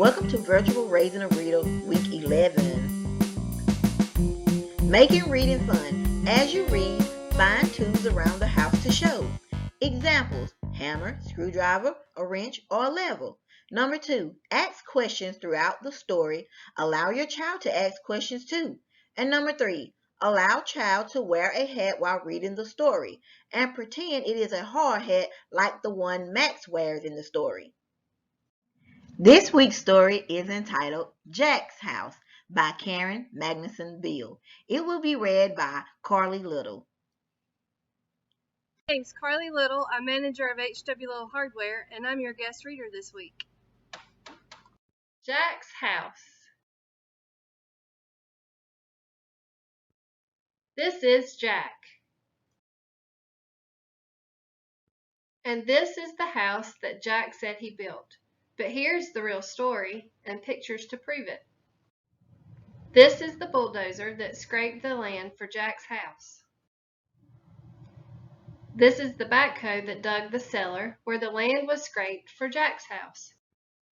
Welcome to Virtual Raising a Reader Week 11. Making reading fun. As you read, find tools around the house to show. Examples: hammer, screwdriver, a wrench, or a lever. Number 2, ask questions throughout the story. Allow your child to ask questions too. And number 3, allow child to wear a hat while reading the story and pretend it is a hard hat like the one Max wears in the story. This week's story is entitled Jack's House by Karen Magnuson Beal. It will be read by Carly Little. My name's Carly Little. I'm manager of HW Little Hardware, and I'm your guest reader this week. Jack's House. This is Jack. And this is the house that Jack said he built. But here's the real story and pictures to prove it. This is the bulldozer that scraped the land for Jack's house. This is the backhoe that dug the cellar where the land was scraped for Jack's house.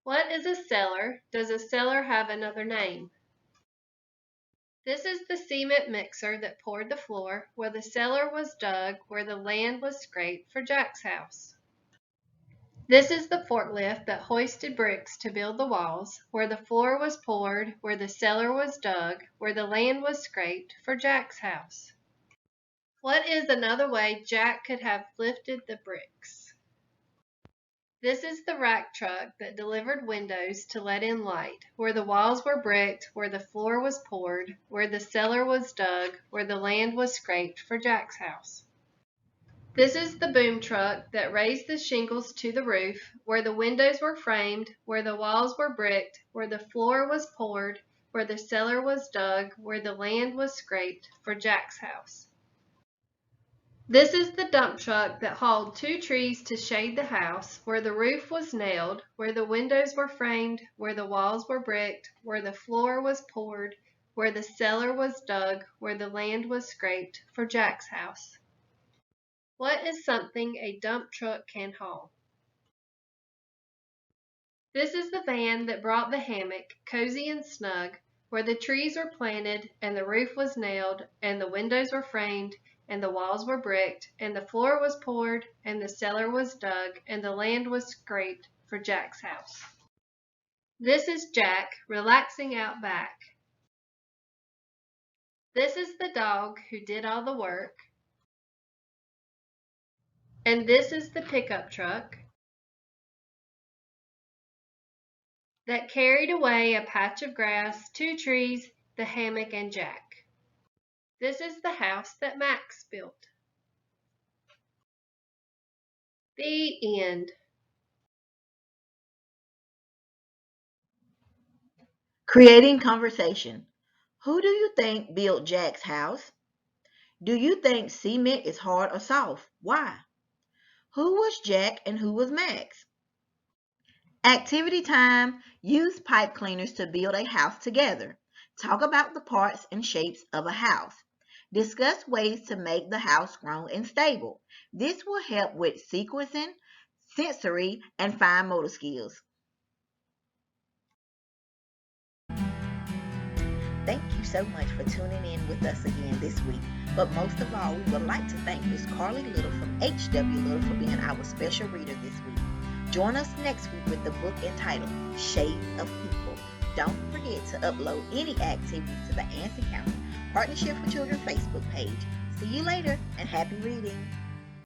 What is a cellar? Does a cellar have another name? This is the cement mixer that poured the floor where the cellar was dug where the land was scraped for Jack's house. This is the forklift that hoisted bricks to build the walls, where the floor was poured, where the cellar was dug, where the land was scraped for Jack's house. What is another way Jack could have lifted the bricks? This is the rack truck that delivered windows to let in light, where the walls were bricked, where the floor was poured, where the cellar was dug, where the land was scraped for Jack's house. This is the boom truck that raised the shingles to the roof, where the windows were framed, where the walls were bricked, where the floor was poured, where the cellar was dug, where the land was scraped for Jack's house. This is the dump truck that hauled 2 trees to shade the house, where the roof was nailed, where the windows were framed, where the walls were bricked, where the floor was poured, where the cellar was dug, where the land was scraped for Jack's house. What is something a dump truck can haul? This is the van that brought the hammock, cozy and snug, where the trees were planted and the roof was nailed and the windows were framed and the walls were bricked and the floor was poured and the cellar was dug and the land was scraped for Jack's house. This is Jack relaxing out back. This is the dog who did all the work. And this is the pickup truck that carried away a patch of grass, 2 trees, the hammock, and Jack. This is the house that Max built. The end. Creating conversation. Who do you think built Jack's house? Do you think cement is hard or soft? Why? Who was Jack and who was Max? Activity time. Use pipe cleaners to build a house together. Talk about the parts and shapes of a house. Discuss ways to make the house strong and stable. This will help with sequencing, sensory, and fine motor skills. Thank you so much for tuning in with us again this week. But most of all, we would like to thank Ms. Carly Little from HW Little for being our special reader this week. Join us next week with the book entitled Shade of People. Don't forget to upload any activities to the Anson County Partnership for Children Facebook page. See you later and happy reading.